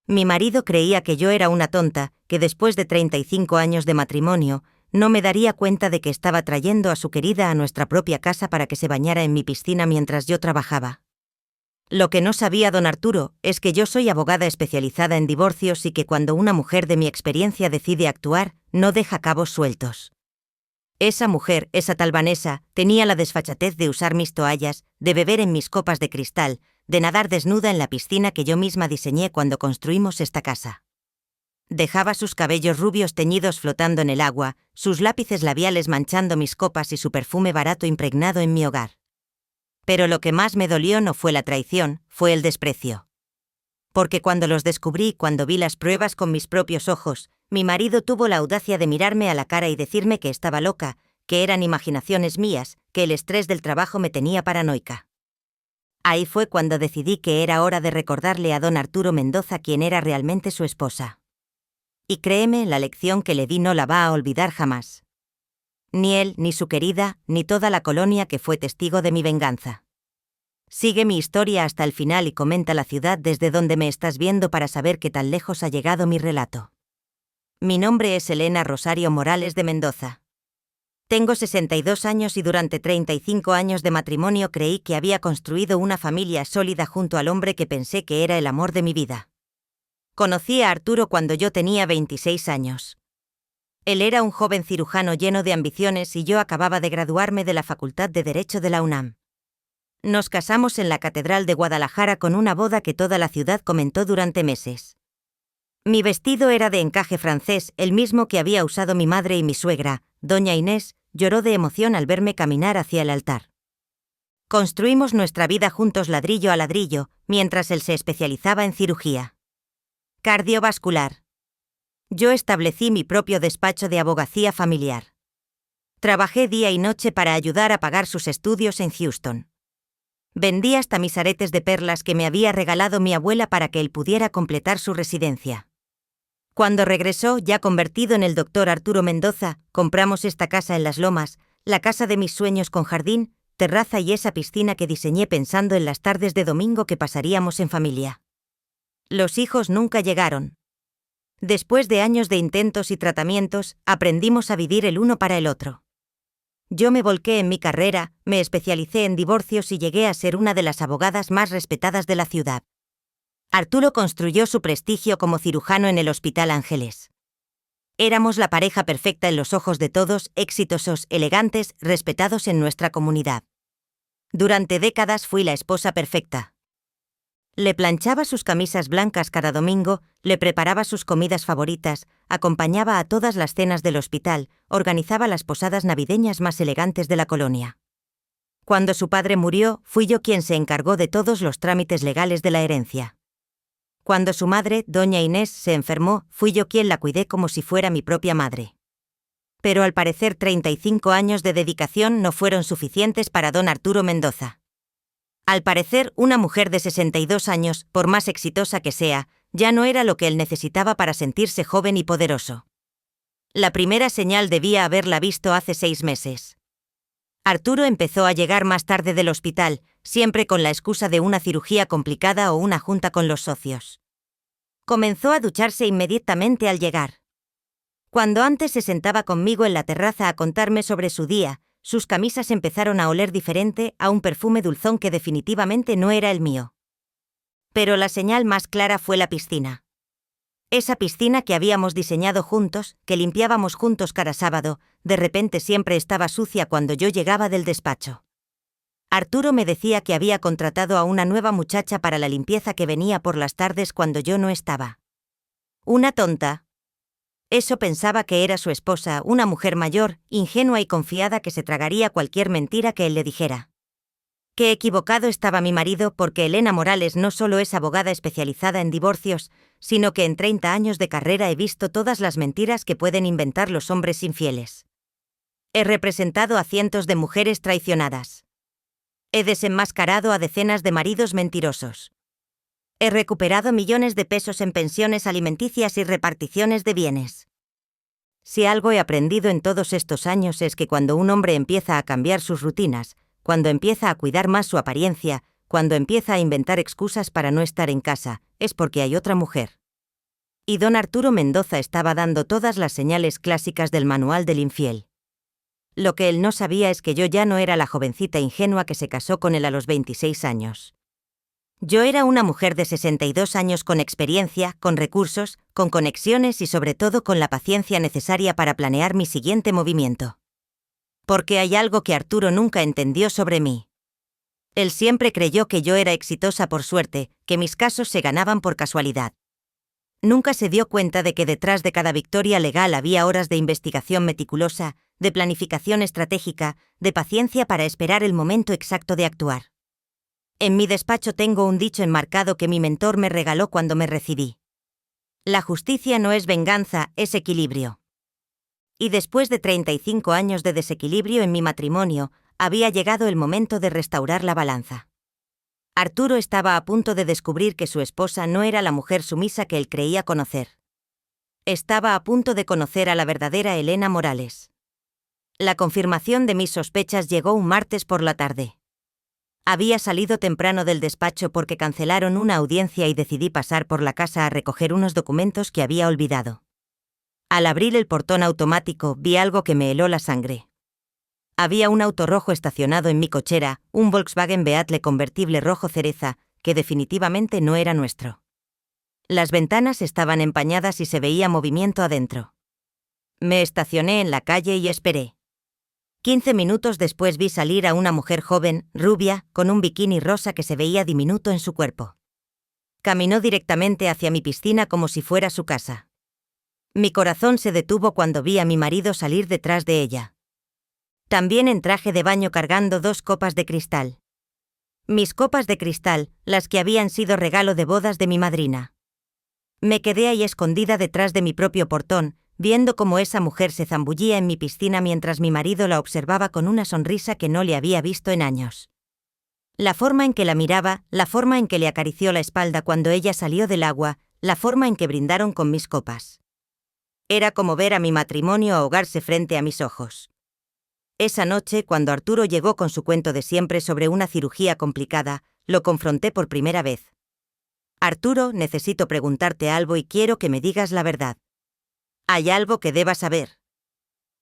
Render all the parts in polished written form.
Mi marido creía que yo era una tonta, que después de 35 años de matrimonio, no me daría cuenta de que estaba trayendo a su querida a nuestra propia casa para que se bañara en mi piscina mientras yo trabajaba. Lo que no sabía don Arturo es que yo soy abogada especializada en divorcios y que cuando una mujer de mi experiencia decide actuar, no deja cabos sueltos. Esa mujer, esa tal Vanessa, tenía la desfachatez de usar mis toallas, de beber en mis copas de cristal, de nadar desnuda en la piscina que yo misma diseñé cuando construimos esta casa. Dejaba sus cabellos rubios teñidos flotando en el agua, sus lápices labiales manchando mis copas y su perfume barato impregnado en mi hogar. Pero lo que más me dolió no fue la traición, fue el desprecio. Porque cuando los descubrí, cuando vi las pruebas con mis propios ojos, mi marido tuvo la audacia de mirarme a la cara y decirme que estaba loca, que eran imaginaciones mías, que el estrés del trabajo me tenía paranoica. Ahí fue cuando decidí que era hora de recordarle a don Arturo Mendoza quién era realmente su esposa. Y créeme, la lección que le di no la va a olvidar jamás. Ni él, ni su querida, ni toda la colonia que fue testigo de mi venganza. Sigue mi historia hasta el final y comenta la ciudad desde donde me estás viendo para saber qué tan lejos ha llegado mi relato. Mi nombre es Elena Rosario Morales de Mendoza. Tengo 62 años y durante 35 años de matrimonio creí que había construido una familia sólida junto al hombre que pensé que era el amor de mi vida. Conocí a Arturo cuando yo tenía 26 años. Él era un joven cirujano lleno de ambiciones y yo acababa de graduarme de la Facultad de Derecho de la UNAM. Nos casamos en la Catedral de Guadalajara con una boda que toda la ciudad comentó durante meses. Mi vestido era de encaje francés, el mismo que había usado mi madre y mi suegra, doña Inés, lloró de emoción al verme caminar hacia el altar. Construimos nuestra vida juntos ladrillo a ladrillo, mientras él se especializaba en cirugía cardiovascular. Yo establecí mi propio despacho de abogacía familiar. Trabajé día y noche para ayudar a pagar sus estudios en Houston. Vendí hasta mis aretes de perlas que me había regalado mi abuela para que él pudiera completar su residencia. Cuando regresó, ya convertido en el doctor Arturo Mendoza, compramos esta casa en Las Lomas, la casa de mis sueños con jardín, terraza y esa piscina que diseñé pensando en las tardes de domingo que pasaríamos en familia. Los hijos nunca llegaron. Después de años de intentos y tratamientos, aprendimos a vivir el uno para el otro. Yo me volqué en mi carrera, me especialicé en divorcios y llegué a ser una de las abogadas más respetadas de la ciudad. Arturo construyó su prestigio como cirujano en el Hospital Ángeles. Éramos la pareja perfecta en los ojos de todos, exitosos, elegantes, respetados en nuestra comunidad. Durante décadas fui la esposa perfecta. Le planchaba sus camisas blancas cada domingo, le preparaba sus comidas favoritas, acompañaba a todas las cenas del hospital, organizaba las posadas navideñas más elegantes de la colonia. Cuando su padre murió, fui yo quien se encargó de todos los trámites legales de la herencia. Cuando su madre, doña Inés, se enfermó, fui yo quien la cuidé como si fuera mi propia madre. Pero al parecer 35 años de dedicación no fueron suficientes para don Arturo Mendoza. Al parecer, una mujer de 62 años, por más exitosa que sea, ya no era lo que él necesitaba para sentirse joven y poderoso. La primera señal debía haberla visto hace 6 meses. Arturo empezó a llegar más tarde del hospital, siempre con la excusa de una cirugía complicada o una junta con los socios. Comenzó a ducharse inmediatamente al llegar. Cuando antes se sentaba conmigo en la terraza a contarme sobre su día, sus camisas empezaron a oler diferente, a un perfume dulzón que definitivamente no era el mío. Pero la señal más clara fue la piscina. Esa piscina que habíamos diseñado juntos, que limpiábamos juntos cada sábado, de repente siempre estaba sucia cuando yo llegaba del despacho. Arturo me decía que había contratado a una nueva muchacha para la limpieza que venía por las tardes cuando yo no estaba. Una tonta. Eso pensaba que era su esposa, una mujer mayor, ingenua y confiada que se tragaría cualquier mentira que él le dijera. Qué equivocado estaba mi marido porque Elena Morales no solo es abogada especializada en divorcios, sino que en 30 años de carrera he visto todas las mentiras que pueden inventar los hombres infieles. He representado a cientos de mujeres traicionadas. He desenmascarado a decenas de maridos mentirosos. He recuperado millones de pesos en pensiones alimenticias y reparticiones de bienes. Si algo he aprendido en todos estos años es que cuando un hombre empieza a cambiar sus rutinas, cuando empieza a cuidar más su apariencia, cuando empieza a inventar excusas para no estar en casa, es porque hay otra mujer. Y don Arturo Mendoza estaba dando todas las señales clásicas del manual del infiel. Lo que él no sabía es que yo ya no era la jovencita ingenua que se casó con él a los 26 años. Yo era una mujer de 62 años con experiencia, con recursos, con conexiones y sobre todo con la paciencia necesaria para planear mi siguiente movimiento. Porque hay algo que Arturo nunca entendió sobre mí. Él siempre creyó que yo era exitosa por suerte, que mis casos se ganaban por casualidad. Nunca se dio cuenta de que detrás de cada victoria legal había horas de investigación meticulosa, de planificación estratégica, de paciencia para esperar el momento exacto de actuar. En mi despacho tengo un dicho enmarcado que mi mentor me regaló cuando me recibí. La justicia no es venganza, es equilibrio. Y después de 35 años de desequilibrio en mi matrimonio, había llegado el momento de restaurar la balanza. Arturo estaba a punto de descubrir que su esposa no era la mujer sumisa que él creía conocer. Estaba a punto de conocer a la verdadera Elena Morales. La confirmación de mis sospechas llegó un martes por la tarde. Había salido temprano del despacho porque cancelaron una audiencia y decidí pasar por la casa a recoger unos documentos que había olvidado. Al abrir el portón automático vi algo que me heló la sangre. Había un auto rojo estacionado en mi cochera, un Volkswagen Beetle convertible rojo cereza, que definitivamente no era nuestro. Las ventanas estaban empañadas y se veía movimiento adentro. Me estacioné en la calle y esperé. 15 minutos después vi salir a una mujer joven, rubia, con un bikini rosa que se veía diminuto en su cuerpo. Caminó directamente hacia mi piscina como si fuera su casa. Mi corazón se detuvo cuando vi a mi marido salir detrás de ella. También en traje de baño cargando 2 copas de cristal. Mis copas de cristal, las que habían sido regalo de bodas de mi madrina. Me quedé ahí escondida detrás de mi propio portón, viendo cómo esa mujer se zambullía en mi piscina mientras mi marido la observaba con una sonrisa que no le había visto en años. La forma en que la miraba, la forma en que le acarició la espalda cuando ella salió del agua, la forma en que brindaron con mis copas. Era como ver a mi matrimonio ahogarse frente a mis ojos. Esa noche, cuando Arturo llegó con su cuento de siempre sobre una cirugía complicada, lo confronté por primera vez. Arturo, necesito preguntarte algo y quiero que me digas la verdad. ¿Hay algo que deba saber?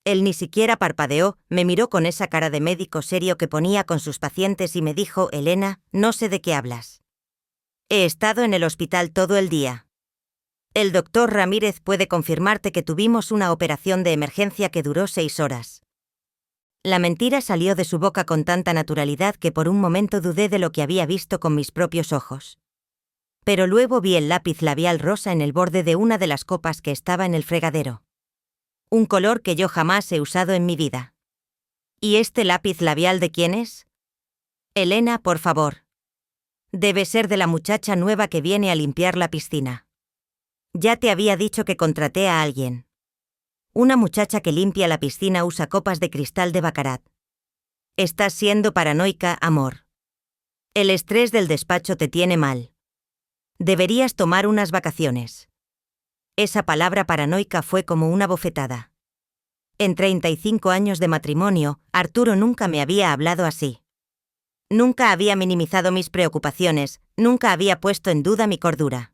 Él ni siquiera parpadeó, me miró con esa cara de médico serio que ponía con sus pacientes y me dijo: Elena, no sé de qué hablas. He estado en el hospital todo el día. El doctor Ramírez puede confirmarte que tuvimos una operación de emergencia que duró 6 horas. La mentira salió de su boca con tanta naturalidad que por un momento dudé de lo que había visto con mis propios ojos. Pero luego vi el lápiz labial rosa en el borde de una de las copas que estaba en el fregadero. Un color que yo jamás he usado en mi vida. ¿Y este lápiz labial de quién es? Elena, por favor. Debe ser de la muchacha nueva que viene a limpiar la piscina. Ya te había dicho que contraté a alguien. Una muchacha que limpia la piscina usa copas de cristal de baccarat. Estás siendo paranoica, amor. El estrés del despacho te tiene mal. Deberías tomar unas vacaciones. Esa palabra paranoica fue como una bofetada. En 35 años de matrimonio, Arturo nunca me había hablado así. Nunca había minimizado mis preocupaciones, nunca había puesto en duda mi cordura.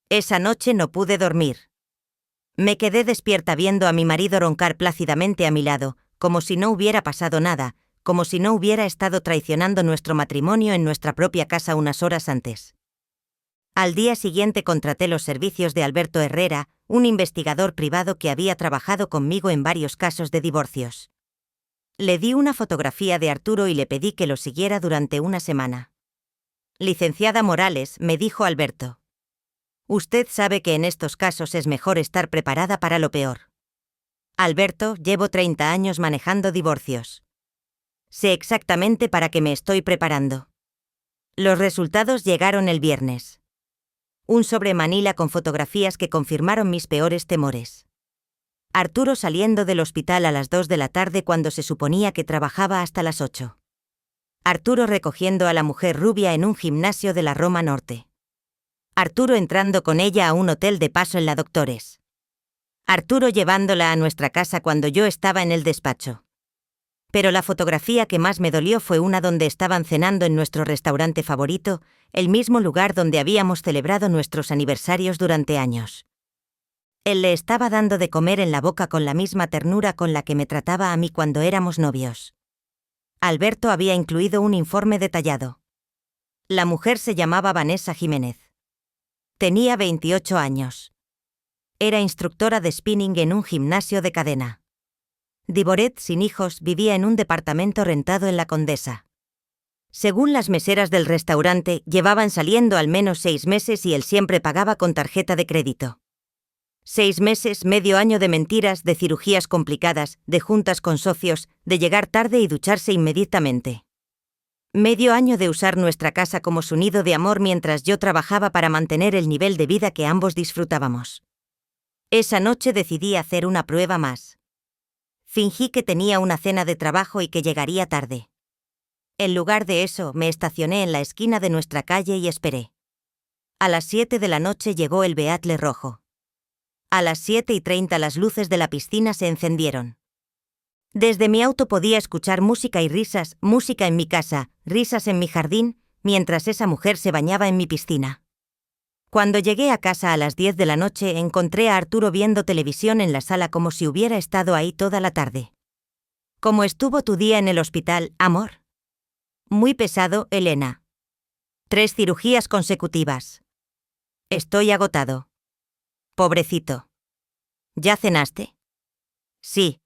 Esa noche no pude dormir. Me quedé despierta viendo a mi marido roncar plácidamente a mi lado, como si no hubiera pasado nada, como si no hubiera estado traicionando nuestro matrimonio en nuestra propia casa unas horas antes. Al día siguiente contraté los servicios de Alberto Herrera, un investigador privado que había trabajado conmigo en varios casos de divorcios. Le di una fotografía de Arturo y le pedí que lo siguiera durante una semana. Licenciada Morales, me dijo Alberto. Usted sabe que en estos casos es mejor estar preparada para lo peor. Alberto, llevo 30 años manejando divorcios. Sé exactamente para qué me estoy preparando. Los resultados llegaron el viernes. Un sobre manila con fotografías que confirmaron mis peores temores. Arturo saliendo del hospital a las 2 de la tarde cuando se suponía que trabajaba hasta las 8. Arturo recogiendo a la mujer rubia en un gimnasio de la Roma Norte. Arturo entrando con ella a un hotel de paso en la Doctores. Arturo llevándola a nuestra casa cuando yo estaba en el despacho. Pero la fotografía que más me dolió fue una donde estaban cenando en nuestro restaurante favorito, el mismo lugar donde habíamos celebrado nuestros aniversarios durante años. Él le estaba dando de comer en la boca con la misma ternura con la que me trataba a mí cuando éramos novios. Alberto había incluido un informe detallado. La mujer se llamaba Vanessa Jiménez. Tenía 28 años. Era instructora de spinning en un gimnasio de cadena. Divoret, sin hijos, vivía en un departamento rentado en la Condesa. Según las meseras del restaurante, llevaban saliendo al menos 6 meses y él siempre pagaba con tarjeta de crédito. 6 meses, medio año de mentiras, de cirugías complicadas, de juntas con socios, de llegar tarde y ducharse inmediatamente. Medio año de usar nuestra casa como su nido de amor mientras yo trabajaba para mantener el nivel de vida que ambos disfrutábamos. Esa noche decidí hacer una prueba más. Fingí que tenía una cena de trabajo y que llegaría tarde. En lugar de eso, me estacioné en la esquina de nuestra calle y esperé. A las 7 de la noche llegó el Beatle rojo. A las 7:30 las luces de la piscina se encendieron. Desde mi auto podía escuchar música y risas, música en mi casa, risas en mi jardín, mientras esa mujer se bañaba en mi piscina. Cuando llegué a casa a las 10 de la noche encontré a Arturo viendo televisión en la sala como si hubiera estado ahí toda la tarde. ¿Cómo estuvo tu día en el hospital, amor? Muy pesado, Elena. 3 cirugías consecutivas. Estoy agotado. Pobrecito. ¿Ya cenaste? Sí.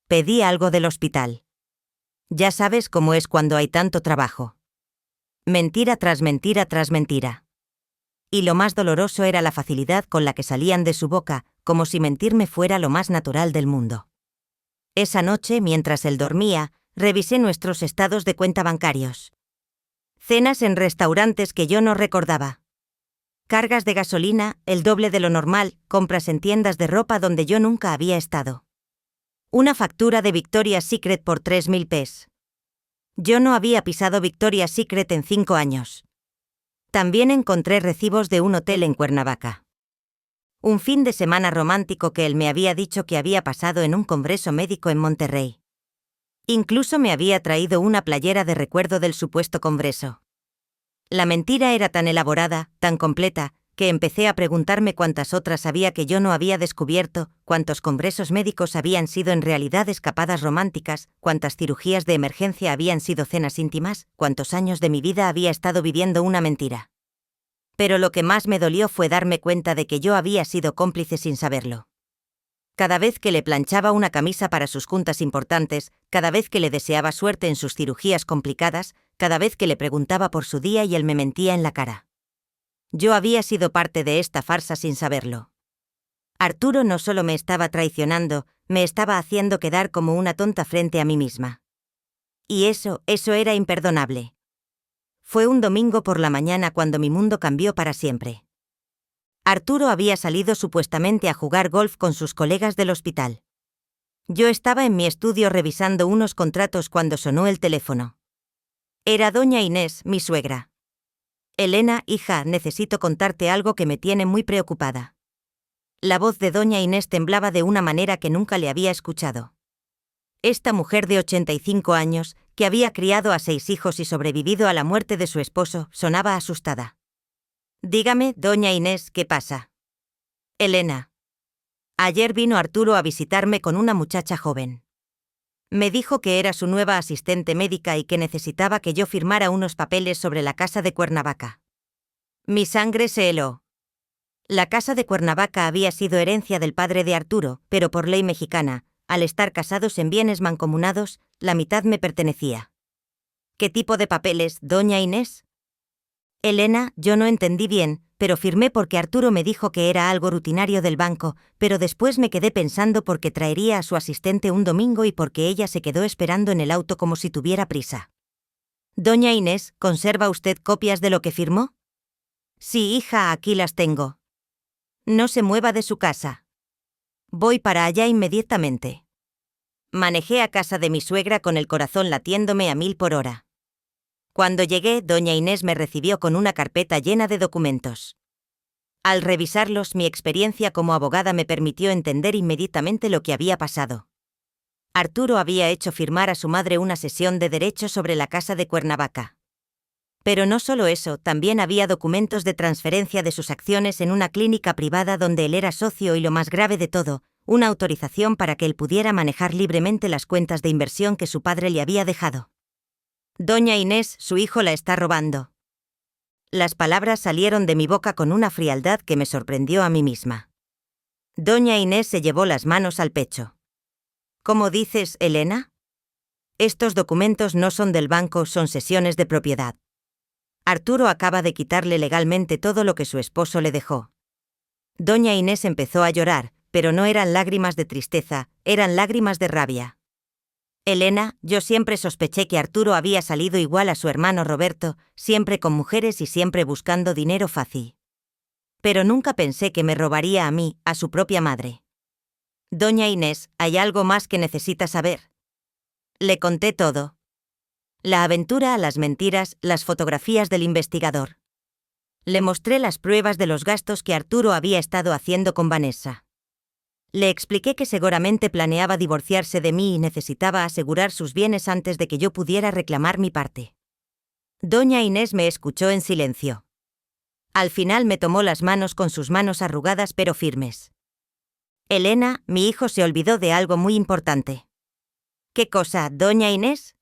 Pedí algo del hospital. Ya sabes cómo es cuando hay tanto trabajo. Mentira tras mentira tras mentira. Y lo más doloroso era la facilidad con la que salían de su boca, como si mentirme fuera lo más natural del mundo. Esa noche, mientras él dormía, revisé nuestros estados de cuenta bancarios. Cenas en restaurantes que yo no recordaba. Cargas de gasolina, el doble de lo normal, compras en tiendas de ropa donde yo nunca había estado. Una factura de Victoria's Secret por 3.000 pesos. Yo no había pisado Victoria's Secret en 5 años. También encontré recibos de un hotel en Cuernavaca. Un fin de semana romántico que él me había dicho que había pasado en un congreso médico en Monterrey. Incluso me había traído una playera de recuerdo del supuesto congreso. La mentira era tan elaborada, tan completa, que empecé a preguntarme cuántas otras había que yo no había descubierto, cuántos congresos médicos habían sido en realidad escapadas románticas, cuántas cirugías de emergencia habían sido cenas íntimas, cuántos años de mi vida había estado viviendo una mentira. Pero lo que más me dolió fue darme cuenta de que yo había sido cómplice sin saberlo. Cada vez que le planchaba una camisa para sus juntas importantes, cada vez que le deseaba suerte en sus cirugías complicadas, cada vez que le preguntaba por su día y él me mentía en la cara. Yo había sido parte de esta farsa sin saberlo. Arturo no solo me estaba traicionando, me estaba haciendo quedar como una tonta frente a mí misma. Y eso era imperdonable. Fue un domingo por la mañana cuando mi mundo cambió para siempre. Arturo había salido supuestamente a jugar golf con sus colegas del hospital. Yo estaba en mi estudio revisando unos contratos cuando sonó el teléfono. Era doña Inés, mi suegra. Elena, hija, necesito contarte algo que me tiene muy preocupada. La voz de doña Inés temblaba de una manera que nunca le había escuchado. Esta mujer de 85 años, que había criado a 6 hijos y sobrevivido a la muerte de su esposo, sonaba asustada. Dígame, doña Inés, ¿qué pasa? Elena. Ayer vino Arturo a visitarme con una muchacha joven. Me dijo que era su nueva asistente médica y que necesitaba que yo firmara unos papeles sobre la casa de Cuernavaca. Mi sangre se heló. La casa de Cuernavaca había sido herencia del padre de Arturo, pero por ley mexicana, al estar casados en bienes mancomunados, la mitad me pertenecía. ¿Qué tipo de papeles, doña Inés? Elena, yo no entendí bien, pero firmé porque Arturo me dijo que era algo rutinario del banco, pero después me quedé pensando porque traería a su asistente un domingo y porque ella se quedó esperando en el auto como si tuviera prisa. Doña Inés, ¿conserva usted copias de lo que firmó? Sí, hija, aquí las tengo. No se mueva de su casa. Voy para allá inmediatamente. Manejé a casa de mi suegra con el corazón latiéndome a 1000 por hora. Cuando llegué, doña Inés me recibió con una carpeta llena de documentos. Al revisarlos, mi experiencia como abogada me permitió entender inmediatamente lo que había pasado. Arturo había hecho firmar a su madre una sesión de derecho sobre la casa de Cuernavaca. Pero no solo eso, también había documentos de transferencia de sus acciones en una clínica privada donde él era socio y, lo más grave de todo, una autorización para que él pudiera manejar libremente las cuentas de inversión que su padre le había dejado. Doña Inés, su hijo la está robando. Las palabras salieron de mi boca con una frialdad que me sorprendió a mí misma. Doña Inés se llevó las manos al pecho. ¿Cómo dices, Elena? Estos documentos no son del banco, son cesiones de propiedad. Arturo acaba de quitarle legalmente todo lo que su esposo le dejó. Doña Inés empezó a llorar, pero no eran lágrimas de tristeza, eran lágrimas de rabia. Elena, yo siempre sospeché que Arturo había salido igual a su hermano Roberto, siempre con mujeres y siempre buscando dinero fácil. Pero nunca pensé que me robaría a mí, a su propia madre. Doña Inés, hay algo más que necesita saber. Le conté todo. La aventura, las mentiras, las fotografías del investigador. Le mostré las pruebas de los gastos que Arturo había estado haciendo con Vanessa. Le expliqué que seguramente planeaba divorciarse de mí y necesitaba asegurar sus bienes antes de que yo pudiera reclamar mi parte. Doña Inés me escuchó en silencio. Al final me tomó las manos con sus manos arrugadas pero firmes. Elena, mi hijo se olvidó de algo muy importante. ¿Qué cosa, doña Inés?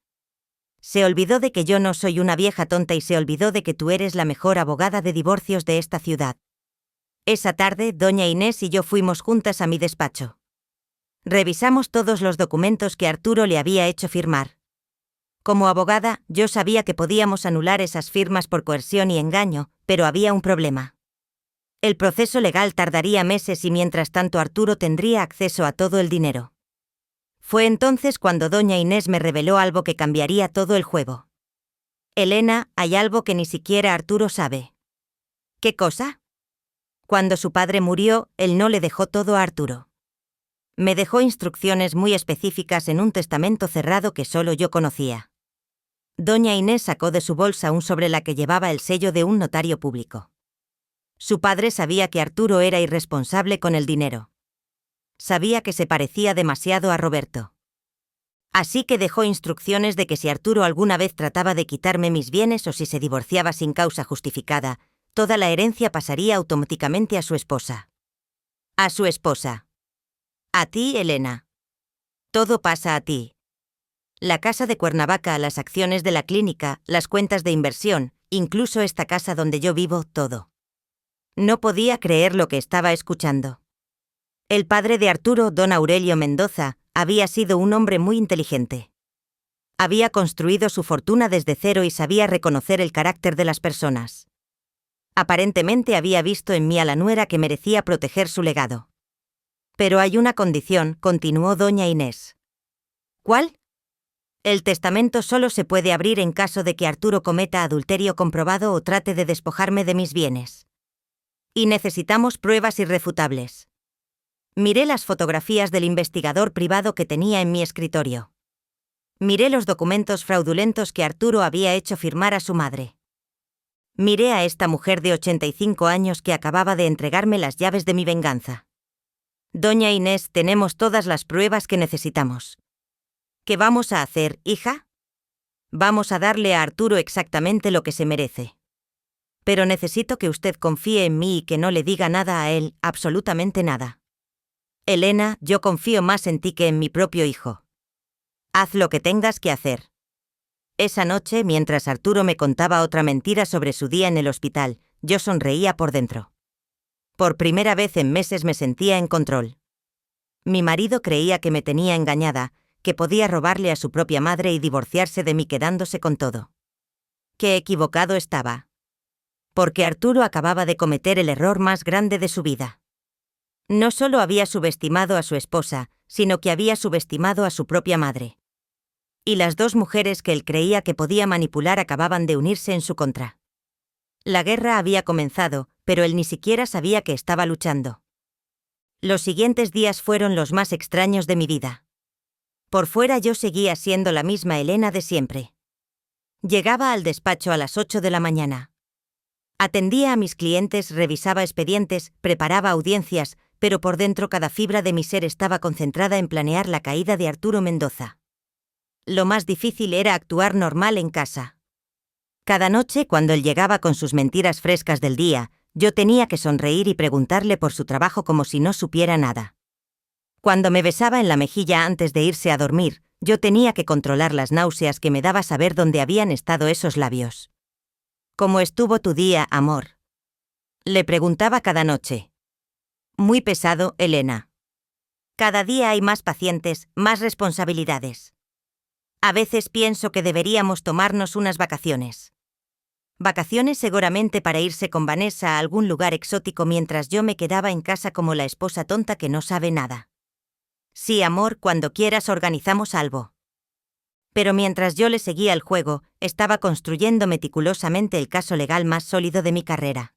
Se olvidó de que yo no soy una vieja tonta y se olvidó de que tú eres la mejor abogada de divorcios de esta ciudad. Esa tarde, doña Inés y yo fuimos juntas a mi despacho. Revisamos todos los documentos que Arturo le había hecho firmar. Como abogada, yo sabía que podíamos anular esas firmas por coerción y engaño, pero había un problema. El proceso legal tardaría meses y mientras tanto Arturo tendría acceso a todo el dinero. Fue entonces cuando doña Inés me reveló algo que cambiaría todo el juego. Elena, hay algo que ni siquiera Arturo sabe. ¿Qué cosa? Cuando su padre murió, él no le dejó todo a Arturo. Me dejó instrucciones muy específicas en un testamento cerrado que solo yo conocía. Doña Inés sacó de su bolsa un sobre la que llevaba el sello de un notario público. Su padre sabía que Arturo era irresponsable con el dinero. Sabía que se parecía demasiado a Roberto. Así que dejó instrucciones de que si Arturo alguna vez trataba de quitarme mis bienes o si se divorciaba sin causa justificada, toda la herencia pasaría automáticamente a su esposa. A su esposa. A ti, Elena. Todo pasa a ti. La casa de Cuernavaca, las acciones de la clínica, las cuentas de inversión, incluso esta casa donde yo vivo, todo. No podía creer lo que estaba escuchando. El padre de Arturo, don Aurelio Mendoza, había sido un hombre muy inteligente. Había construido su fortuna desde cero y sabía reconocer el carácter de las personas. Aparentemente había visto en mí a la nuera que merecía proteger su legado. Pero hay una condición, continuó doña Inés. ¿Cuál? El testamento solo se puede abrir en caso de que Arturo cometa adulterio comprobado o trate de despojarme de mis bienes. Y necesitamos pruebas irrefutables. Miré las fotografías del investigador privado que tenía en mi escritorio. Miré los documentos fraudulentos que Arturo había hecho firmar a su madre. Miré a esta mujer de 85 años que acababa de entregarme las llaves de mi venganza. Doña Inés, tenemos todas las pruebas que necesitamos. ¿Qué vamos a hacer, hija? Vamos a darle a Arturo exactamente lo que se merece. Pero necesito que usted confíe en mí y que no le diga nada a él, absolutamente nada. Elena, yo confío más en ti que en mi propio hijo. Haz lo que tengas que hacer. Esa noche, mientras Arturo me contaba otra mentira sobre su día en el hospital, yo sonreía por dentro. Por primera vez en meses me sentía en control. Mi marido creía que me tenía engañada, que podía robarle a su propia madre y divorciarse de mí quedándose con todo. Qué equivocado estaba. Porque Arturo acababa de cometer el error más grande de su vida. No solo había subestimado a su esposa, sino que había subestimado a su propia madre. Y las dos mujeres que él creía que podía manipular acababan de unirse en su contra. La guerra había comenzado, pero él ni siquiera sabía que estaba luchando. Los siguientes días fueron los más extraños de mi vida. Por fuera yo seguía siendo la misma Elena de siempre. Llegaba al despacho a las 8 de la mañana. Atendía a mis clientes, revisaba expedientes, preparaba audiencias, pero por dentro cada fibra de mi ser estaba concentrada en planear la caída de Arturo Mendoza. Lo más difícil era actuar normal en casa. Cada noche, cuando él llegaba con sus mentiras frescas del día, yo tenía que sonreír y preguntarle por su trabajo como si no supiera nada. Cuando me besaba en la mejilla antes de irse a dormir, yo tenía que controlar las náuseas que me daba saber dónde habían estado esos labios. ¿Cómo estuvo tu día, amor? Le preguntaba cada noche. Muy pesado, Elena. Cada día hay más pacientes, más responsabilidades. A veces pienso que deberíamos tomarnos unas vacaciones. Vacaciones seguramente para irse con Vanessa a algún lugar exótico mientras yo me quedaba en casa como la esposa tonta que no sabe nada. Sí, amor, cuando quieras organizamos algo. Pero mientras yo le seguía el juego, estaba construyendo meticulosamente el caso legal más sólido de mi carrera.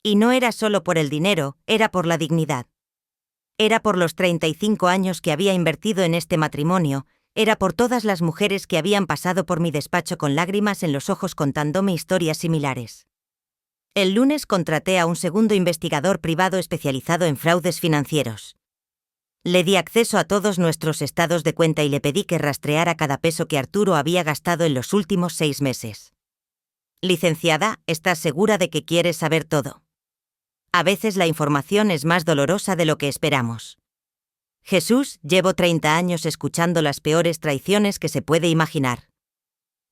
Y no era solo por el dinero, era por la dignidad. Era por los 35 años que había invertido en este matrimonio, era por todas las mujeres que habían pasado por mi despacho con lágrimas en los ojos contándome historias similares. El lunes contraté a un segundo investigador privado especializado en fraudes financieros. Le di acceso a todos nuestros estados de cuenta y le pedí que rastreara cada peso que Arturo había gastado en los últimos 6 meses. Licenciada, ¿estás segura de que quieres saber todo? A veces la información es más dolorosa de lo que esperamos. Jesús, llevo 30 años escuchando las peores traiciones que se puede imaginar.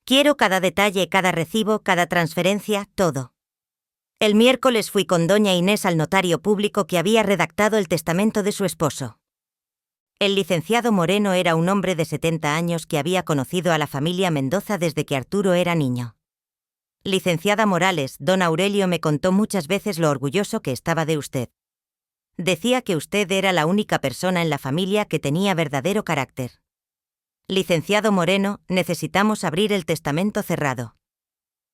Quiero cada detalle, cada recibo, cada transferencia, todo. El miércoles fui con doña Inés al notario público que había redactado el testamento de su esposo. El licenciado Moreno era un hombre de 70 años que había conocido a la familia Mendoza desde que Arturo era niño. Licenciada Morales, don Aurelio me contó muchas veces lo orgulloso que estaba de usted. Decía que usted era la única persona en la familia que tenía verdadero carácter. Licenciado Moreno, necesitamos abrir el testamento cerrado.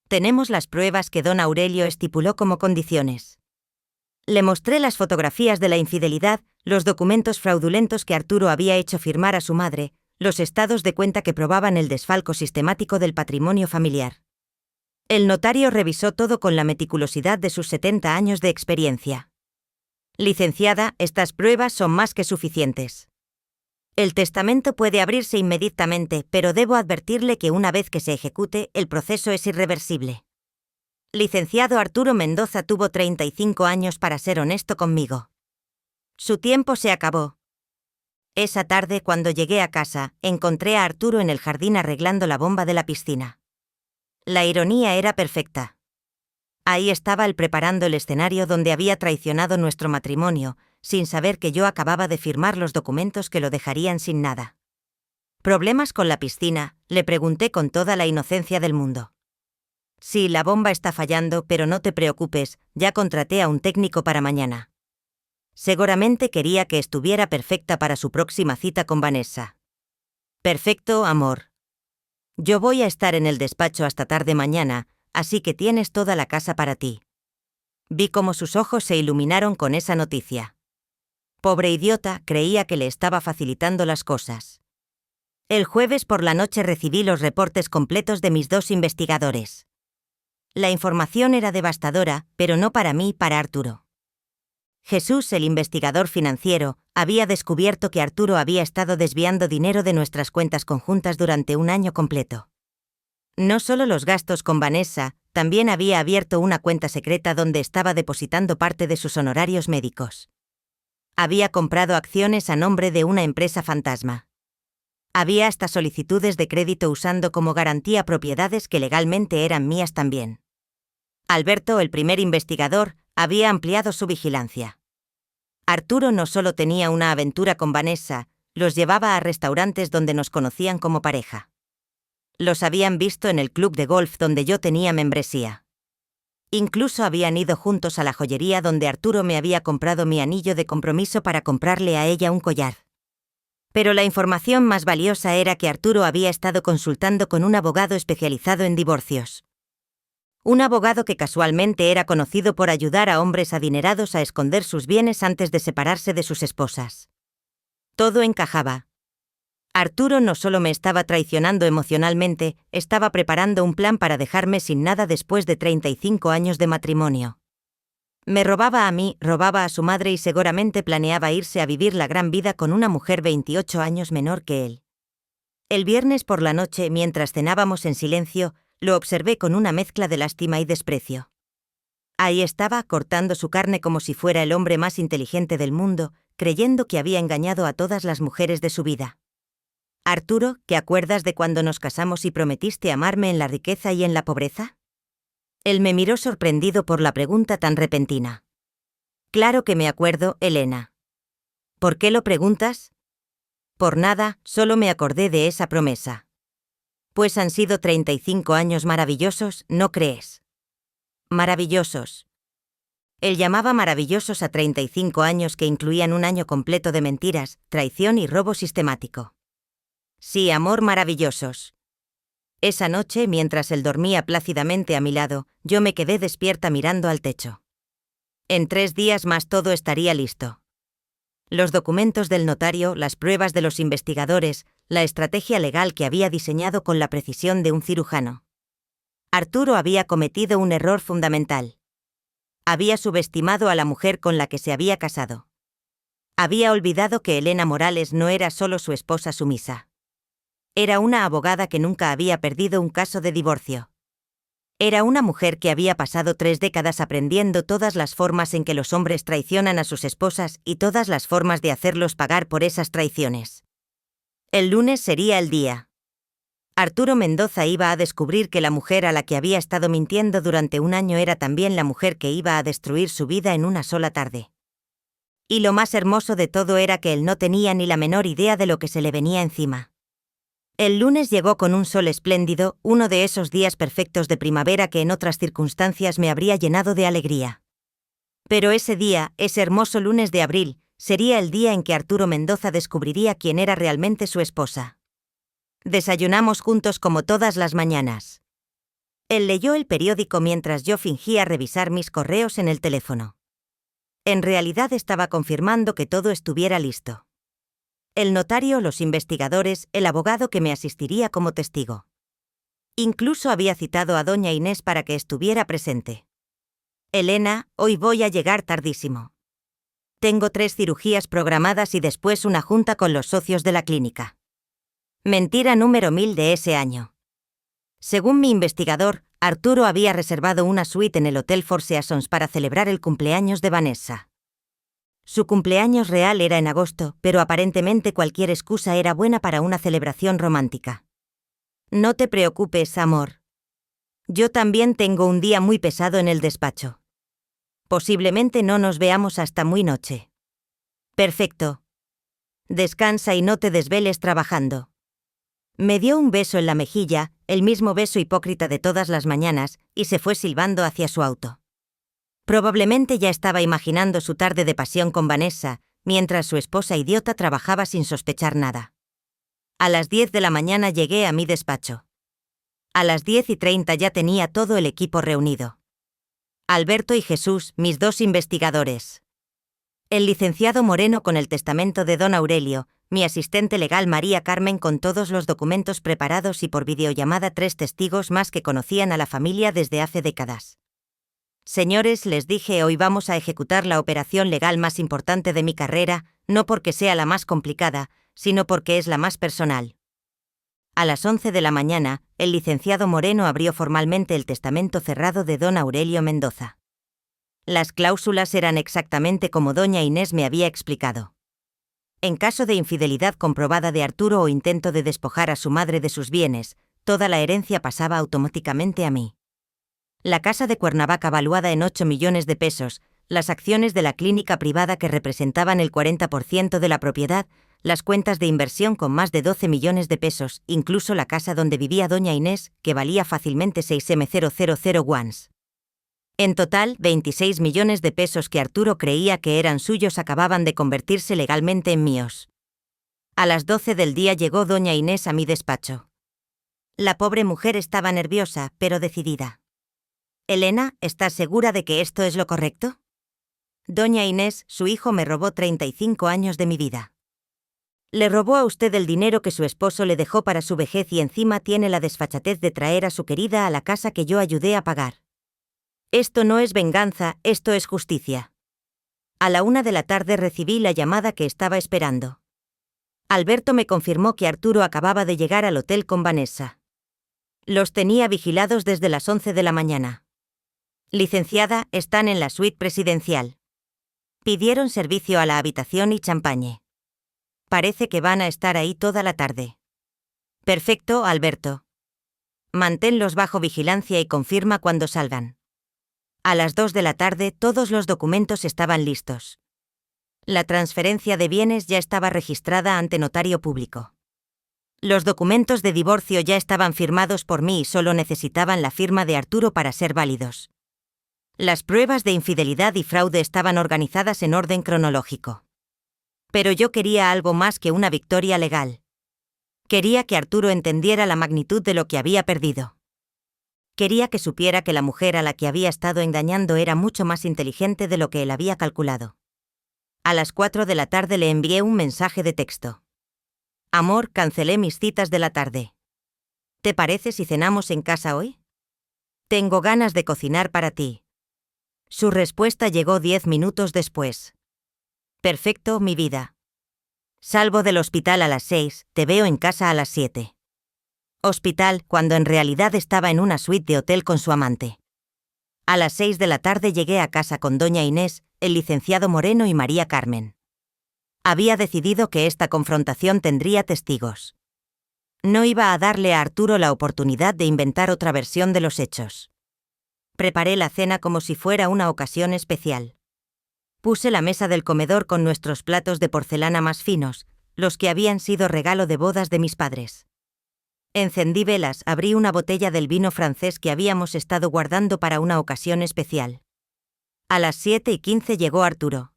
Tenemos las pruebas que don Aurelio estipuló como condiciones. Le mostré las fotografías de la infidelidad, los documentos fraudulentos que Arturo había hecho firmar a su madre, los estados de cuenta que probaban el desfalco sistemático del patrimonio familiar. El notario revisó todo con la meticulosidad de sus 70 años de experiencia. Licenciada, estas pruebas son más que suficientes. El testamento puede abrirse inmediatamente, pero debo advertirle que una vez que se ejecute, el proceso es irreversible. Licenciado Arturo Mendoza tuvo 35 años para ser honesto conmigo. Su tiempo se acabó. Esa tarde, cuando llegué a casa, encontré a Arturo en el jardín arreglando la bomba de la piscina. La ironía era perfecta. Ahí estaba él preparando el escenario donde había traicionado nuestro matrimonio, sin saber que yo acababa de firmar los documentos que lo dejarían sin nada. ¿Problemas con la piscina?, le pregunté con toda la inocencia del mundo. Sí, la bomba está fallando, pero no te preocupes, ya contraté a un técnico para mañana. Seguramente quería que estuviera perfecta para su próxima cita con Vanessa. Perfecto, amor. Yo voy a estar en el despacho hasta tarde mañana, así que tienes toda la casa para ti. Vi cómo sus ojos se iluminaron con esa noticia. Pobre idiota, creía que le estaba facilitando las cosas. El jueves por la noche recibí los reportes completos de mis 2 investigadores. La información era devastadora, pero no para mí, para Arturo. Jesús, el investigador financiero, había descubierto que Arturo había estado desviando dinero de nuestras cuentas conjuntas durante un año completo. No solo los gastos con Vanessa, también había abierto una cuenta secreta donde estaba depositando parte de sus honorarios médicos. Había comprado acciones a nombre de una empresa fantasma. Había hasta solicitudes de crédito usando como garantía propiedades que legalmente eran mías también. Alberto, el primer investigador, había ampliado su vigilancia. Arturo no solo tenía una aventura con Vanessa, los llevaba a restaurantes donde nos conocían como pareja. Los habían visto en el club de golf donde yo tenía membresía. Incluso habían ido juntos a la joyería donde Arturo me había comprado mi anillo de compromiso para comprarle a ella un collar. Pero la información más valiosa era que Arturo había estado consultando con un abogado especializado en divorcios. Un abogado que casualmente era conocido por ayudar a hombres adinerados a esconder sus bienes antes de separarse de sus esposas. Todo encajaba. Arturo no solo me estaba traicionando emocionalmente, estaba preparando un plan para dejarme sin nada después de 35 años de matrimonio. Me robaba a mí, robaba a su madre y seguramente planeaba irse a vivir la gran vida con una mujer 28 años menor que él. El viernes por la noche, mientras cenábamos en silencio, Lo observé con una mezcla de lástima y desprecio. Ahí estaba, cortando su carne como si fuera el hombre más inteligente del mundo, creyendo que había engañado a todas las mujeres de su vida. Arturo, ¿te acuerdas de cuando nos casamos y prometiste amarme en la riqueza y en la pobreza? Él me miró sorprendido por la pregunta tan repentina. Claro que me acuerdo, Elena. ¿Por qué lo preguntas? Por nada, solo me acordé de esa promesa. Pues han sido 35 años maravillosos, ¿no crees? Maravillosos. Él llamaba maravillosos a 35 años que incluían un año completo de mentiras, traición y robo sistemático. Sí, amor, maravillosos. Esa noche, mientras él dormía plácidamente a mi lado, yo me quedé despierta mirando al techo. En 3 días más todo estaría listo. Los documentos del notario, las pruebas de los investigadores, la estrategia legal que había diseñado con la precisión de un cirujano. Arturo había cometido un error fundamental. Había subestimado a la mujer con la que se había casado. Había olvidado que Elena Morales no era solo su esposa sumisa. Era una abogada que nunca había perdido un caso de divorcio. Era una mujer que había pasado 3 décadas aprendiendo todas las formas en que los hombres traicionan a sus esposas y todas las formas de hacerlos pagar por esas traiciones. El lunes sería el día. Arturo Mendoza iba a descubrir que la mujer a la que había estado mintiendo durante un año era también la mujer que iba a destruir su vida en una sola tarde. Y lo más hermoso de todo era que él no tenía ni la menor idea de lo que se le venía encima. El lunes llegó con un sol espléndido, uno de esos días perfectos de primavera que en otras circunstancias me habría llenado de alegría. Pero ese día, ese hermoso lunes de abril, sería el día en que Arturo Mendoza descubriría quién era realmente su esposa. Desayunamos juntos como todas las mañanas. Él leyó el periódico mientras yo fingía revisar mis correos en el teléfono. En realidad estaba confirmando que todo estuviera listo. El notario, los investigadores, el abogado que me asistiría como testigo. Incluso había citado a doña Inés para que estuviera presente. Elena, hoy voy a llegar tardísimo. Tengo 3 cirugías programadas y después una junta con los socios de la clínica. Mentira número 1000 de ese año. Según mi investigador, Arturo había reservado una suite en el Hotel Four Seasons para celebrar el cumpleaños de Vanessa. Su cumpleaños real era en agosto, pero aparentemente cualquier excusa era buena para una celebración romántica. No te preocupes, amor. Yo también tengo un día muy pesado en el despacho. Posiblemente no nos veamos hasta muy noche. Perfecto. Descansa y no te desveles trabajando. Me dio un beso en la mejilla, el mismo beso hipócrita de todas las mañanas, y se fue silbando hacia su auto. Probablemente ya estaba imaginando su tarde de pasión con Vanessa, mientras su esposa idiota trabajaba sin sospechar nada. A las 10 de la mañana llegué a mi despacho. A las 10:30 ya tenía todo el equipo reunido. Alberto y Jesús, mis 2 investigadores. El licenciado Moreno con el testamento de don Aurelio, mi asistente legal María Carmen con todos los documentos preparados y por videollamada 3 testigos más que conocían a la familia desde hace décadas. Señores, les dije, hoy vamos a ejecutar la operación legal más importante de mi carrera, no porque sea la más complicada, sino porque es la más personal. A las 11 de la mañana, el licenciado Moreno abrió formalmente el testamento cerrado de don Aurelio Mendoza. Las cláusulas eran exactamente como doña Inés me había explicado. En caso de infidelidad comprobada de Arturo o intento de despojar a su madre de sus bienes, toda la herencia pasaba automáticamente a mí. La casa de Cuernavaca valuada en 8 millones de pesos, las acciones de la clínica privada que representaban el 40% de la propiedad, las cuentas de inversión con más de 12 millones de pesos, incluso la casa donde vivía doña Inés, que valía fácilmente 6.000 wons. En total, 26 millones de pesos que Arturo creía que eran suyos acababan de convertirse legalmente en míos. A las 12 del día llegó doña Inés a mi despacho. La pobre mujer estaba nerviosa, pero decidida. Elena, ¿estás segura de que esto es lo correcto? Doña Inés, su hijo me robó 35 años de mi vida. Le robó a usted el dinero que su esposo le dejó para su vejez y encima tiene la desfachatez de traer a su querida a la casa que yo ayudé a pagar. Esto no es venganza, esto es justicia. A la 1 de la tarde recibí la llamada que estaba esperando. Alberto me confirmó que Arturo acababa de llegar al hotel con Vanessa. Los tenía vigilados desde las 11 de la mañana. Licenciada, están en la suite presidencial. Pidieron servicio a la habitación y champañe. Parece que van a estar ahí toda la tarde. Perfecto, Alberto. Manténlos bajo vigilancia y confirma cuando salgan. A las 2 de la tarde todos los documentos estaban listos. La transferencia de bienes ya estaba registrada ante notario público. Los documentos de divorcio ya estaban firmados por mí y solo necesitaban la firma de Arturo para ser válidos. Las pruebas de infidelidad y fraude estaban organizadas en orden cronológico. Pero yo quería algo más que una victoria legal. Quería que Arturo entendiera la magnitud de lo que había perdido. Quería que supiera que la mujer a la que había estado engañando era mucho más inteligente de lo que él había calculado. A las 4 de la tarde le envié un mensaje de texto. Amor, cancelé mis citas de la tarde. ¿Te parece si cenamos en casa hoy? Tengo ganas de cocinar para ti. Su respuesta llegó 10 minutos después. Perfecto, mi vida. Salgo del hospital a las 6, te veo en casa a las 7. Hospital, cuando en realidad estaba en una suite de hotel con su amante. A las 6 de la tarde llegué a casa con doña Inés, el licenciado Moreno y María Carmen. Había decidido que esta confrontación tendría testigos. No iba a darle a Arturo la oportunidad de inventar otra versión de los hechos. Preparé la cena como si fuera una ocasión especial. Puse la mesa del comedor con nuestros platos de porcelana más finos, los que habían sido regalo de bodas de mis padres. Encendí velas, abrí una botella del vino francés que habíamos estado guardando para una ocasión especial. A las 7:15 llegó Arturo.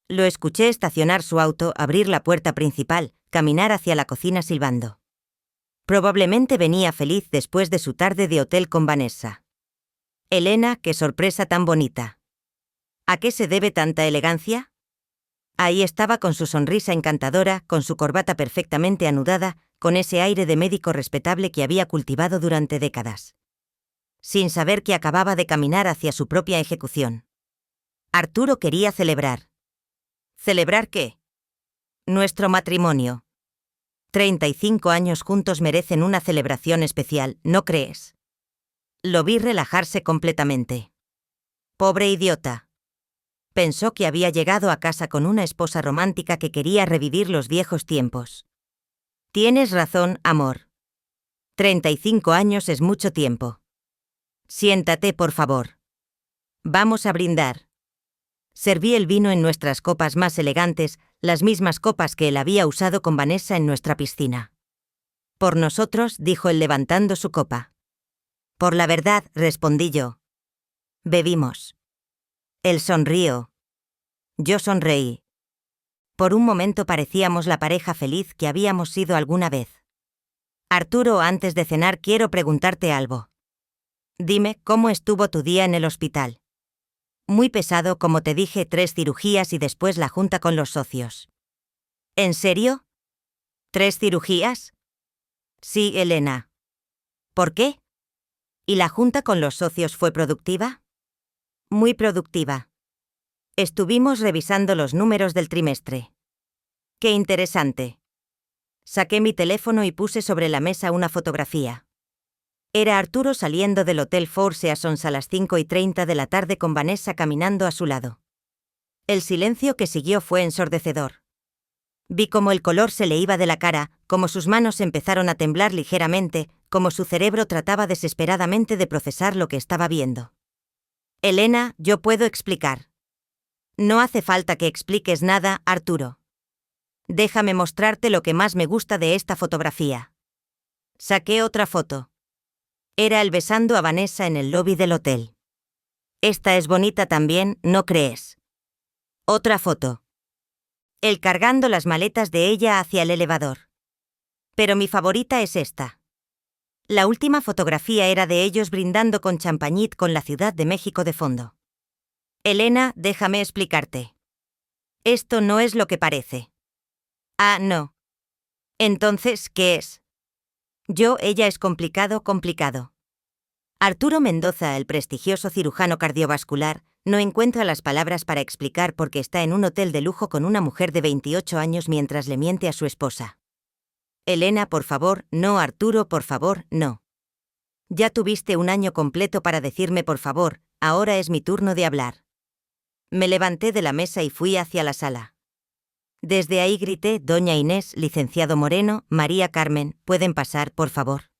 Lo escuché estacionar su auto, abrir la puerta principal, caminar hacia la cocina silbando. Probablemente venía feliz después de su tarde de hotel con Vanessa. Elena, qué sorpresa tan bonita. ¿A qué se debe tanta elegancia? Ahí estaba con su sonrisa encantadora, con su corbata perfectamente anudada, con ese aire de médico respetable que había cultivado durante décadas. Sin saber que acababa de caminar hacia su propia ejecución. Arturo quería celebrar. ¿Celebrar qué? Nuestro matrimonio. 35 años juntos merecen una celebración especial, ¿no crees? Lo vi relajarse completamente. Pobre idiota. Pensó que había llegado a casa con una esposa romántica que quería revivir los viejos tiempos. Tienes razón, amor. 35 años es mucho tiempo. Siéntate, por favor. Vamos a brindar. Serví el vino en nuestras copas más elegantes, las mismas copas que él había usado con Vanessa en nuestra piscina. Por nosotros, dijo él levantando su copa. Por la verdad, respondí yo. Bebimos. Él sonrió. Yo sonreí. Por un momento parecíamos la pareja feliz que habíamos sido alguna vez. Arturo, antes de cenar quiero preguntarte algo. Dime, ¿cómo estuvo tu día en el hospital? Muy pesado, como te dije, 3 cirugías y después la junta con los socios. ¿En serio? ¿3 cirugías? Sí, Elena. ¿Por qué? ¿Y la junta con los socios fue productiva? Muy productiva. Estuvimos revisando los números del trimestre. ¡Qué interesante! Saqué mi teléfono y puse sobre la mesa una fotografía. Era Arturo saliendo del Hotel Four Seasons a las 5:30 de la tarde con Vanessa caminando a su lado. El silencio que siguió fue ensordecedor. Vi cómo el color se le iba de la cara, cómo sus manos empezaron a temblar ligeramente, cómo su cerebro trataba desesperadamente de procesar lo que estaba viendo. Elena, yo puedo explicar. No hace falta que expliques nada, Arturo. Déjame mostrarte lo que más me gusta de esta fotografía. Saqué otra foto. Era él besando a Vanessa en el lobby del hotel. Esta es bonita también, ¿no crees? Otra foto. Él cargando las maletas de ella hacia el elevador. Pero mi favorita es esta. La última fotografía era de ellos brindando con champañit con la Ciudad de México de fondo. Elena, déjame explicarte. Esto no es lo que parece. Ah, no. Entonces, ¿qué es? Ella es complicado. Arturo Mendoza, el prestigioso cirujano cardiovascular, no encuentra las palabras para explicar por qué está en un hotel de lujo con una mujer de 28 años mientras le miente a su esposa. Elena, por favor, no, Arturo, por favor, no. Ya tuviste un año completo para decirme por favor, ahora es mi turno de hablar. Me levanté de la mesa y fui hacia la sala. Desde ahí grité: Doña Inés, licenciado Moreno, María Carmen, ¿pueden pasar, por favor?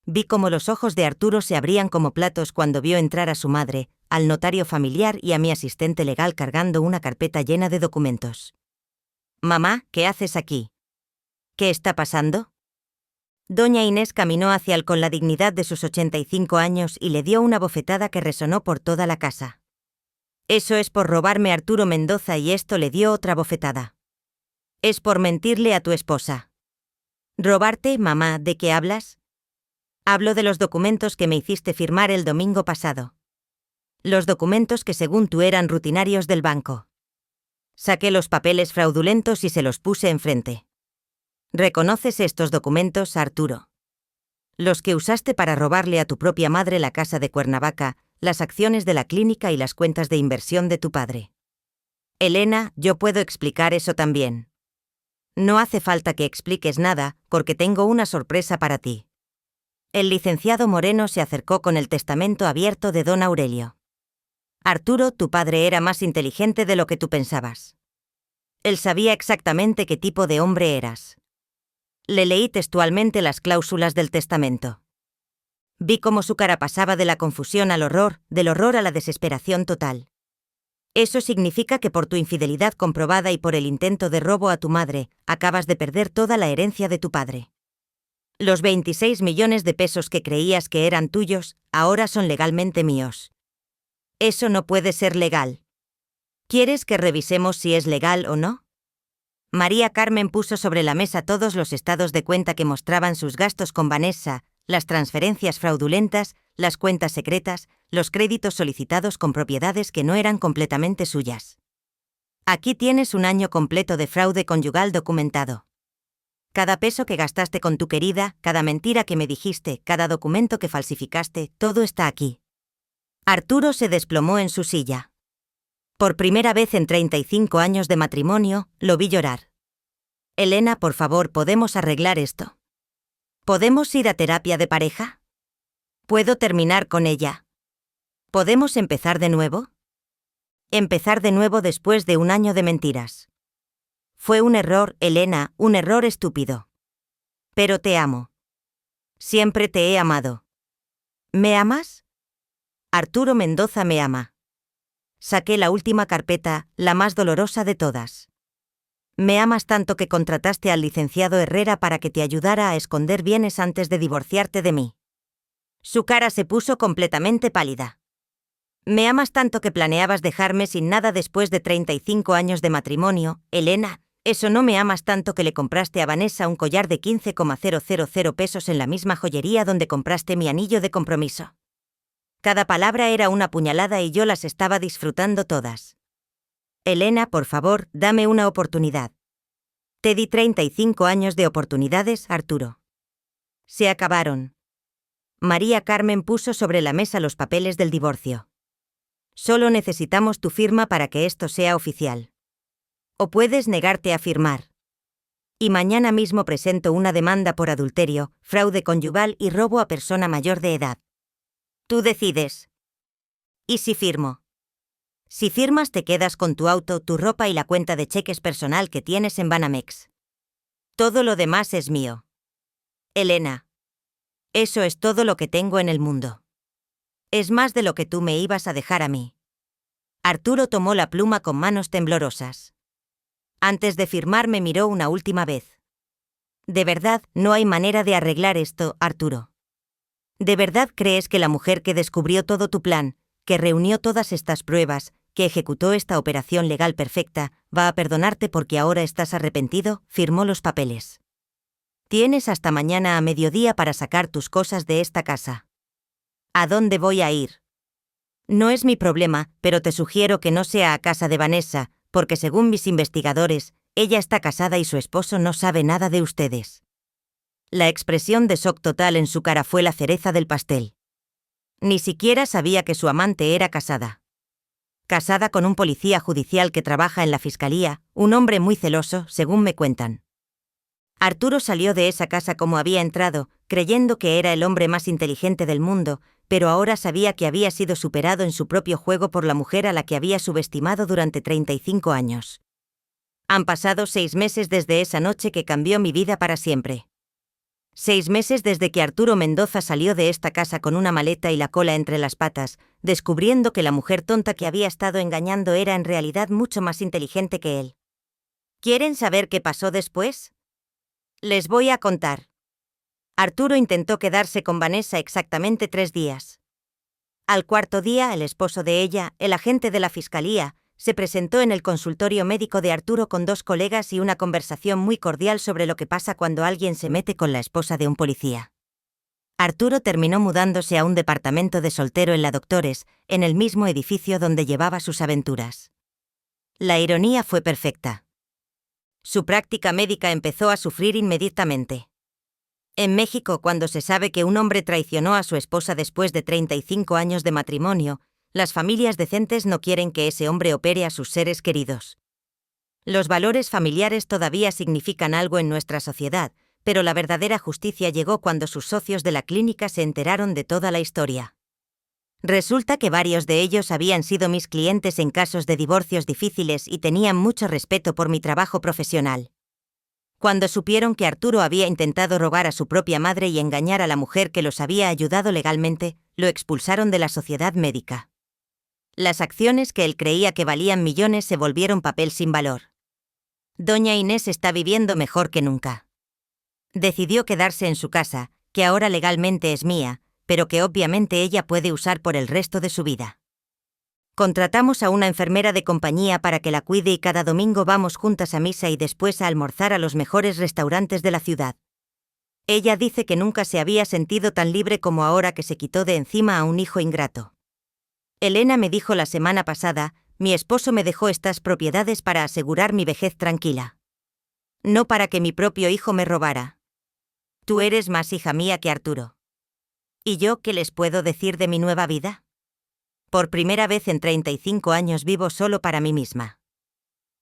Vi cómo los ojos de Arturo se abrían como platos cuando vio entrar a su madre, al notario familiar y a mi asistente legal cargando una carpeta llena de documentos. Mamá, ¿qué haces aquí? ¿Qué está pasando? Doña Inés caminó hacia él con la dignidad de sus 85 años y le dio una bofetada que resonó por toda la casa. Eso es por robarme, Arturo Mendoza, y esto le dio otra bofetada. Es por mentirle a tu esposa. ¿Robarte, mamá? ¿De qué hablas? Hablo de los documentos que me hiciste firmar el domingo pasado. Los documentos que según tú eran rutinarios del banco. Saqué los papeles fraudulentos y se los puse enfrente. ¿Reconoces estos documentos, Arturo? Los que usaste para robarle a tu propia madre la casa de Cuernavaca, las acciones de la clínica y las cuentas de inversión de tu padre. Elena, yo puedo explicar eso también. No hace falta que expliques nada, porque tengo una sorpresa para ti. El licenciado Moreno se acercó con el testamento abierto de don Aurelio. Arturo, tu padre era más inteligente de lo que tú pensabas. Él sabía exactamente qué tipo de hombre eras. Le leí textualmente las cláusulas del testamento. Vi cómo su cara pasaba de la confusión al horror, del horror a la desesperación total. Eso significa que por tu infidelidad comprobada y por el intento de robo a tu madre, acabas de perder toda la herencia de tu padre. Los 26 millones de pesos que creías que eran tuyos, ahora son legalmente míos. Eso no puede ser legal. ¿Quieres que revisemos si es legal o no? María Carmen puso sobre la mesa todos los estados de cuenta que mostraban sus gastos con Vanessa, las transferencias fraudulentas, las cuentas secretas, los créditos solicitados con propiedades que no eran completamente suyas. Aquí tienes un año completo de fraude conyugal documentado. Cada peso que gastaste con tu querida, cada mentira que me dijiste, cada documento que falsificaste, todo está aquí. Arturo se desplomó en su silla. Por primera vez en 35 años de matrimonio, lo vi llorar. Elena, por favor, ¿podemos arreglar esto? ¿Podemos ir a terapia de pareja? ¿Puedo terminar con ella? ¿Podemos empezar de nuevo? Empezar de nuevo después de un año de mentiras. Fue un error, Elena, un error estúpido. Pero te amo. Siempre te he amado. ¿Me amas? Arturo Mendoza me ama. Saqué la última carpeta, la más dolorosa de todas. Me amas tanto que contrataste al licenciado Herrera para que te ayudara a esconder bienes antes de divorciarte de mí. Su cara se puso completamente pálida. Me amas tanto que planeabas dejarme sin nada después de 35 años de matrimonio, Elena. Eso no me amas tanto que le compraste a Vanessa un collar de 15,000 pesos en la misma joyería donde compraste mi anillo de compromiso. Cada palabra era una puñalada y yo las estaba disfrutando todas. Elena, por favor, dame una oportunidad. Te di 35 años de oportunidades, Arturo. Se acabaron. María Carmen puso sobre la mesa los papeles del divorcio. Solo necesitamos tu firma para que esto sea oficial. O puedes negarte a firmar. Y mañana mismo presento una demanda por adulterio, fraude conyugal y robo a persona mayor de edad. Tú decides. ¿Y si firmo? Si firmas te quedas con tu auto, tu ropa y la cuenta de cheques personal que tienes en Banamex. Todo lo demás es mío. Elena. Eso es todo lo que tengo en el mundo. Es más de lo que tú me ibas a dejar a mí. Arturo tomó la pluma con manos temblorosas. Antes de firmar me miró una última vez. De verdad, no hay manera de arreglar esto, Arturo. ¿De verdad crees que la mujer que descubrió todo tu plan, que reunió todas estas pruebas, que ejecutó esta operación legal perfecta, va a perdonarte porque ahora estás arrepentido? Firmó los papeles. Tienes hasta mañana a mediodía para sacar tus cosas de esta casa. ¿A dónde voy a ir? No es mi problema, pero te sugiero que no sea a casa de Vanessa, porque según mis investigadores, ella está casada y su esposo no sabe nada de ustedes. La expresión de shock total en su cara fue la cereza del pastel. Ni siquiera sabía que su amante era casada. Casada con un policía judicial que trabaja en la fiscalía, un hombre muy celoso, según me cuentan. Arturo salió de esa casa como había entrado, creyendo que era el hombre más inteligente del mundo, pero ahora sabía que había sido superado en su propio juego por la mujer a la que había subestimado durante 35 años. Han pasado 6 meses desde esa noche que cambió mi vida para siempre. 6 meses desde que Arturo Mendoza salió de esta casa con una maleta y la cola entre las patas, descubriendo que la mujer tonta que había estado engañando era en realidad mucho más inteligente que él. ¿Quieren saber qué pasó después? Les voy a contar. Arturo intentó quedarse con Vanessa exactamente 3 días. Al cuarto día, el esposo de ella, el agente de la fiscalía, se presentó en el consultorio médico de Arturo con 2 colegas y una conversación muy cordial sobre lo que pasa cuando alguien se mete con la esposa de un policía. Arturo terminó mudándose a un departamento de soltero en la Doctores, en el mismo edificio donde llevaba sus aventuras. La ironía fue perfecta. Su práctica médica empezó a sufrir inmediatamente. En México, cuando se sabe que un hombre traicionó a su esposa después de 35 años de matrimonio, las familias decentes no quieren que ese hombre opere a sus seres queridos. Los valores familiares todavía significan algo en nuestra sociedad, pero la verdadera justicia llegó cuando sus socios de la clínica se enteraron de toda la historia. Resulta que varios de ellos habían sido mis clientes en casos de divorcios difíciles y tenían mucho respeto por mi trabajo profesional. Cuando supieron que Arturo había intentado robar a su propia madre y engañar a la mujer que los había ayudado legalmente, lo expulsaron de la sociedad médica. Las acciones que él creía que valían millones se volvieron papel sin valor. Doña Inés está viviendo mejor que nunca. Decidió quedarse en su casa, que ahora legalmente es mía, pero que obviamente ella puede usar por el resto de su vida. Contratamos a una enfermera de compañía para que la cuide y cada domingo vamos juntas a misa y después a almorzar a los mejores restaurantes de la ciudad. Ella dice que nunca se había sentido tan libre como ahora que se quitó de encima a un hijo ingrato. Elena me dijo la semana pasada, mi esposo me dejó estas propiedades para asegurar mi vejez tranquila. No para que mi propio hijo me robara. Tú eres más hija mía que Arturo. ¿Y yo qué les puedo decir de mi nueva vida? Por primera vez en 35 años vivo solo para mí misma.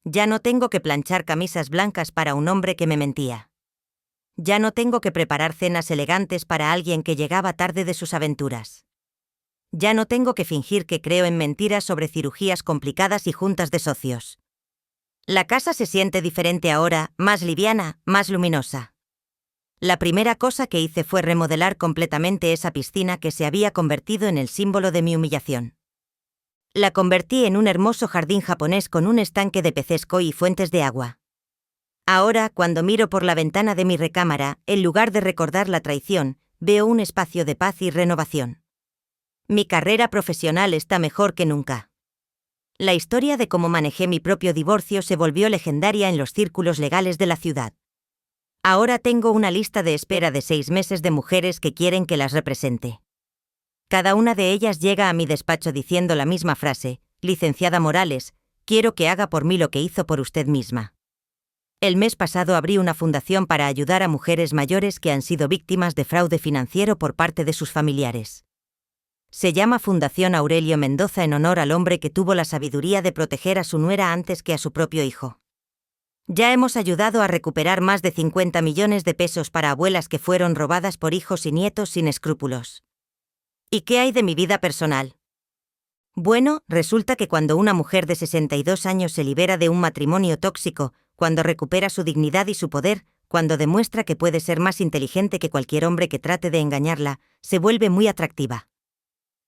Ya no tengo que planchar camisas blancas para un hombre que me mentía. Ya no tengo que preparar cenas elegantes para alguien que llegaba tarde de sus aventuras. Ya no tengo que fingir que creo en mentiras sobre cirugías complicadas y juntas de socios. La casa se siente diferente ahora, más liviana, más luminosa. La primera cosa que hice fue remodelar completamente esa piscina que se había convertido en el símbolo de mi humillación. La convertí en un hermoso jardín japonés con un estanque de peces koi y fuentes de agua. Ahora, cuando miro por la ventana de mi recámara, en lugar de recordar la traición, veo un espacio de paz y renovación. Mi carrera profesional está mejor que nunca. La historia de cómo manejé mi propio divorcio se volvió legendaria en los círculos legales de la ciudad. Ahora tengo una lista de espera de 6 meses de mujeres que quieren que las represente. Cada una de ellas llega a mi despacho diciendo la misma frase: licenciada Morales, quiero que haga por mí lo que hizo por usted misma. El mes pasado abrí una fundación para ayudar a mujeres mayores que han sido víctimas de fraude financiero por parte de sus familiares. Se llama Fundación Aurelio Mendoza en honor al hombre que tuvo la sabiduría de proteger a su nuera antes que a su propio hijo. Ya hemos ayudado a recuperar más de 50 millones de pesos para abuelas que fueron robadas por hijos y nietos sin escrúpulos. ¿Y qué hay de mi vida personal? Bueno, resulta que cuando una mujer de 62 años se libera de un matrimonio tóxico, cuando recupera su dignidad y su poder, cuando demuestra que puede ser más inteligente que cualquier hombre que trate de engañarla, se vuelve muy atractiva.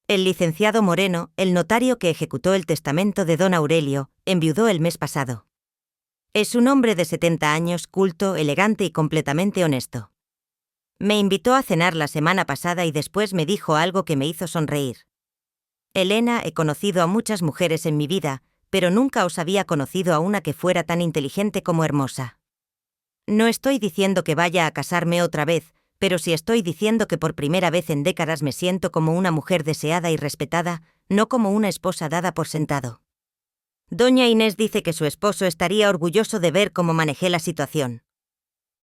El licenciado Moreno, el notario que ejecutó el testamento de don Aurelio, enviudó el mes pasado. Es un hombre de 70 años, culto, elegante y completamente honesto. Me invitó a cenar la semana pasada y después me dijo algo que me hizo sonreír. Elena, he conocido a muchas mujeres en mi vida, pero nunca os había conocido a una que fuera tan inteligente como hermosa. No estoy diciendo que vaya a casarme otra vez, pero sí estoy diciendo que por primera vez en décadas me siento como una mujer deseada y respetada, no como una esposa dada por sentado. Doña Inés dice que su esposo estaría orgulloso de ver cómo manejé la situación.